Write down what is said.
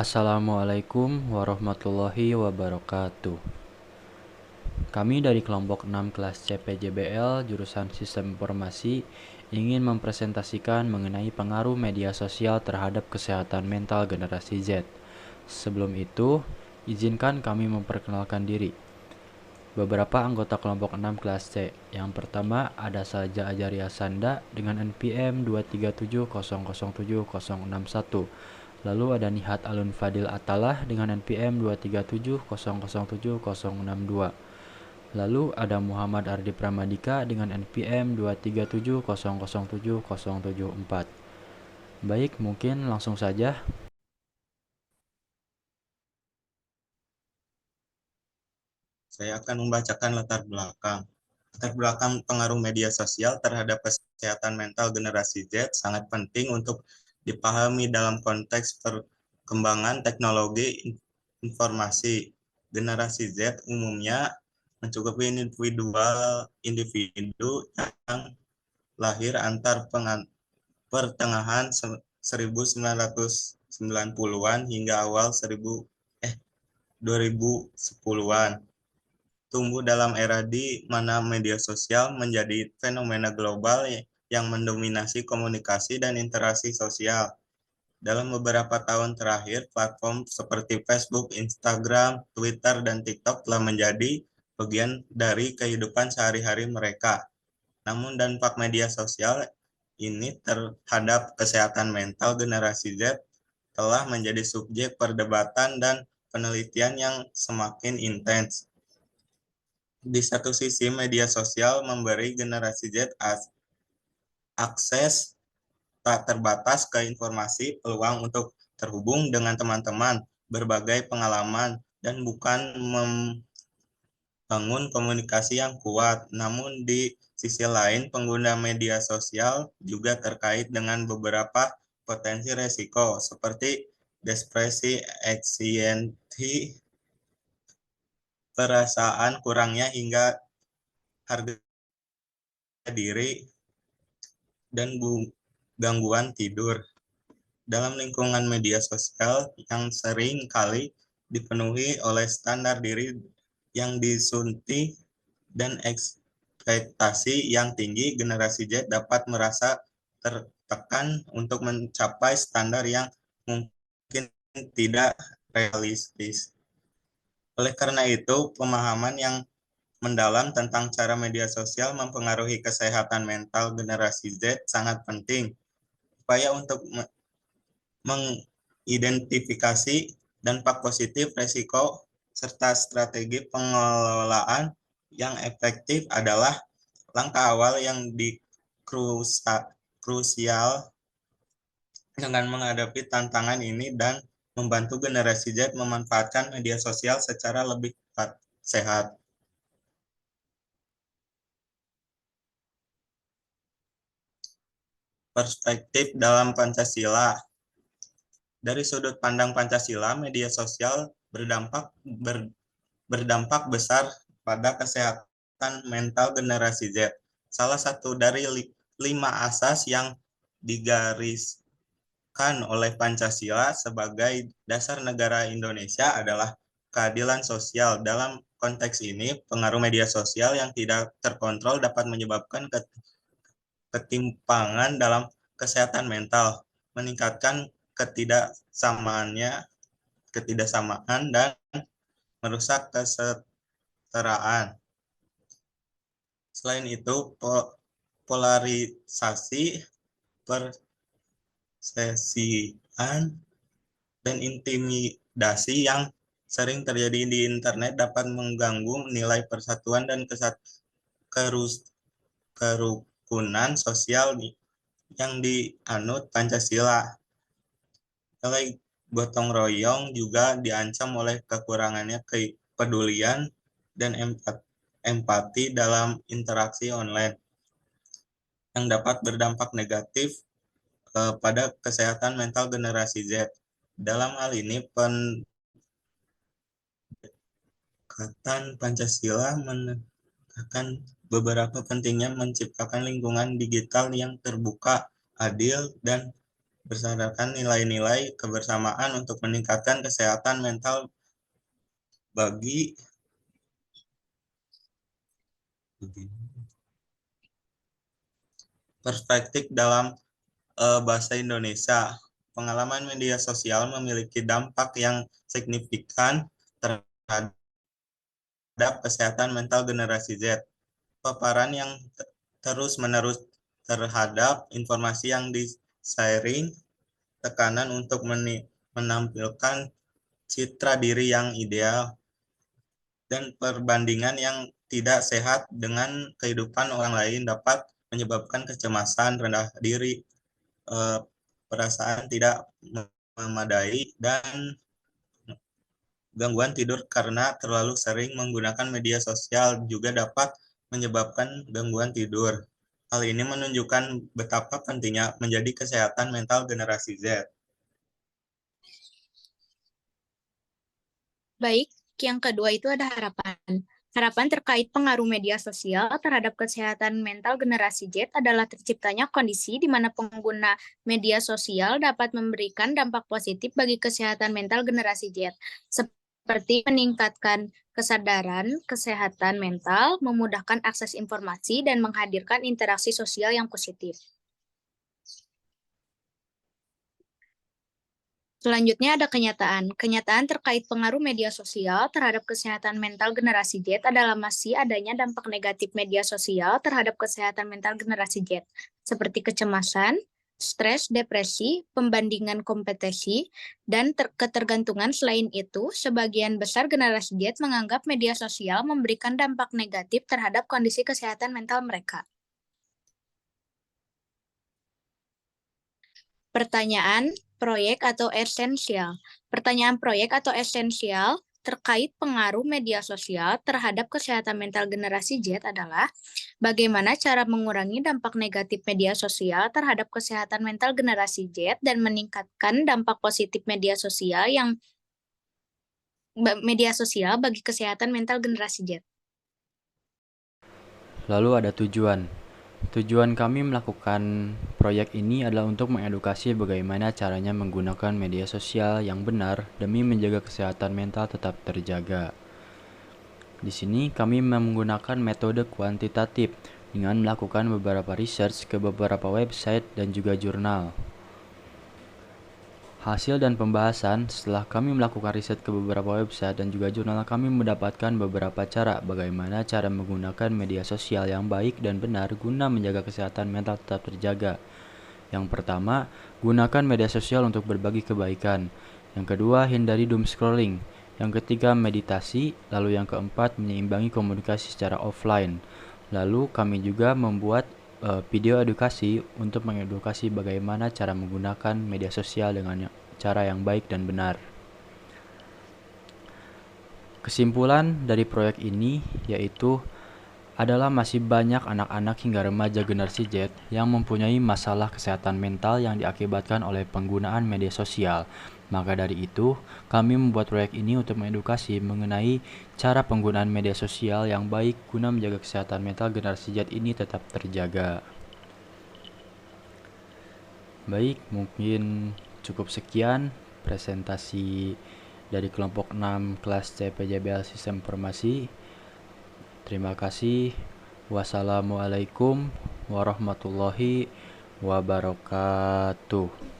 Assalamualaikum warahmatullahi wabarakatuh. Kami dari kelompok 6 kelas CPJBL jurusan Sistem Informasi ingin mempresentasikan mengenai pengaruh media sosial terhadap kesehatan mental generasi Z. Sebelum itu, izinkan kami memperkenalkan diri. Beberapa anggota kelompok 6 kelas C. Yang pertama ada Salja Ajaria Sanda dengan NPM 237007061. Lalu ada Nihat Alun Fadil Atalah dengan NPM 237007062. Lalu ada Muhammad Ardi Pramadika dengan NPM 237007074. Baik, mungkin langsung saja. Saya akan membacakan latar belakang. Latar belakang pengaruh media sosial terhadap kesehatan mental generasi Z sangat penting untuk dipahami dalam konteks perkembangan teknologi informasi. Generasi Z umumnya mencukupi individu yang lahir antar pertengahan 1990-an hingga awal 2010-an. Tumbuh dalam era di mana media sosial menjadi fenomena global yang mendominasi komunikasi dan interaksi sosial. Dalam beberapa tahun terakhir, platform seperti Facebook, Instagram, Twitter, dan TikTok telah menjadi bagian dari kehidupan sehari-hari mereka. Namun dampak media sosial ini terhadap kesehatan mental generasi Z telah menjadi subjek perdebatan dan penelitian yang semakin intens. Di satu sisi, media sosial memberi generasi Z akses tak terbatas ke informasi, peluang untuk terhubung dengan teman-teman, berbagai pengalaman, dan bukan membangun komunikasi yang kuat. Namun di sisi lain, pengguna media sosial juga terkait dengan beberapa potensi resiko, seperti depresi, anxiety, perasaan kurangnya hingga harga diri, dan gangguan tidur. Dalam lingkungan media sosial yang sering kali dipenuhi oleh standar diri yang disunti dan ekspektasi yang tinggi, generasi Z dapat merasa tertekan untuk mencapai standar yang mungkin tidak realistis. Oleh karena itu, pemahaman yang mendalam tentang cara media sosial mempengaruhi kesehatan mental generasi Z sangat penting. Upaya untuk mengidentifikasi dampak positif, resiko, serta strategi pengelolaan yang efektif adalah langkah awal yang krusial dengan menghadapi tantangan ini dan membantu generasi Z memanfaatkan media sosial secara lebih sehat. Perspektif dalam Pancasila. Dari sudut pandang Pancasila, media sosial berdampak besar pada kesehatan mental generasi Z. Salah satu dari 5 asas yang digariskan oleh Pancasila sebagai dasar negara Indonesia adalah keadilan sosial. Dalam konteks ini, pengaruh media sosial yang tidak terkontrol dapat menyebabkan ketimpangan dalam kesehatan mental, meningkatkan ketidaksamaan dan merusak kesetaraan. Selain itu, polarisasi, persesian, dan intimidasi yang sering terjadi di internet dapat mengganggu nilai persatuan dan kerukunan sosial yang dianut Pancasila. Nilai gotong royong juga diancam oleh kekurangannya kepedulian dan empati dalam interaksi online yang dapat berdampak negatif pada kesehatan mental generasi Z. Dalam hal ini, pendekatan Pancasila menekankan beberapa pentingnya menciptakan lingkungan digital yang terbuka, adil, dan berdasarkan nilai-nilai kebersamaan untuk meningkatkan kesehatan mental bagi perspektif dalam bahasa Indonesia. Pengalaman media sosial memiliki dampak yang signifikan terhadap kesehatan mental generasi Z. Paparan yang terus-menerus terhadap informasi yang di-sharing, tekanan untuk menampilkan citra diri yang ideal, dan perbandingan yang tidak sehat dengan kehidupan orang lain dapat menyebabkan kecemasan, rendah diri, perasaan tidak memadai, dan gangguan tidur karena terlalu sering menggunakan media sosial juga dapat menyebabkan gangguan tidur. Hal ini menunjukkan betapa pentingnya menjadi kesehatan mental generasi Z. Baik, yang kedua itu ada harapan. Harapan terkait pengaruh media sosial terhadap kesehatan mental generasi Z adalah terciptanya kondisi di mana pengguna media sosial dapat memberikan dampak positif bagi kesehatan mental generasi Z, seperti meningkatkan kesadaran, kesehatan mental, memudahkan akses informasi, dan menghadirkan interaksi sosial yang positif. Selanjutnya ada kenyataan. Kenyataan terkait pengaruh media sosial terhadap kesehatan mental generasi Z adalah masih adanya dampak negatif media sosial terhadap kesehatan mental generasi Z, seperti kecemasan, stres, depresi, pembandingan kompetisi, dan ketergantungan. Selain itu, sebagian besar generasi Z menganggap media sosial memberikan dampak negatif terhadap kondisi kesehatan mental mereka. Pertanyaan proyek atau esensial. Pertanyaan proyek atau esensial terkait pengaruh media sosial terhadap kesehatan mental generasi Z adalah bagaimana cara mengurangi dampak negatif media sosial terhadap kesehatan mental generasi Z dan meningkatkan dampak positif media sosial bagi kesehatan mental generasi Z. Lalu ada tujuan. Tujuan kami melakukan proyek ini adalah untuk mengedukasi bagaimana caranya menggunakan media sosial yang benar demi menjaga kesehatan mental tetap terjaga. Di sini kami menggunakan metode kuantitatif dengan melakukan beberapa research ke beberapa website dan juga jurnal. Hasil dan pembahasan, setelah kami melakukan riset ke beberapa website dan juga jurnal, kami mendapatkan beberapa cara bagaimana cara menggunakan media sosial yang baik dan benar guna menjaga kesehatan mental tetap terjaga. Yang pertama, gunakan media sosial untuk berbagi kebaikan. Yang kedua, hindari doom scrolling. Yang ketiga, meditasi. Lalu yang keempat, menyeimbangi komunikasi secara offline. Lalu kami juga membuat video edukasi untuk mengedukasi bagaimana cara menggunakan media sosial dengan cara yang baik dan benar. Kesimpulan dari proyek ini yaitu adalah masih banyak anak-anak hingga remaja generasi Z yang mempunyai masalah kesehatan mental yang diakibatkan oleh penggunaan media sosial. Maka dari itu, kami membuat proyek ini untuk mengedukasi mengenai cara penggunaan media sosial yang baik guna menjaga kesehatan mental generasi Z ini tetap terjaga. Baik, mungkin cukup sekian presentasi dari kelompok 6 kelas CPJBL Sistem Informasi. Terima kasih. Wassalamualaikum warahmatullahi wabarakatuh.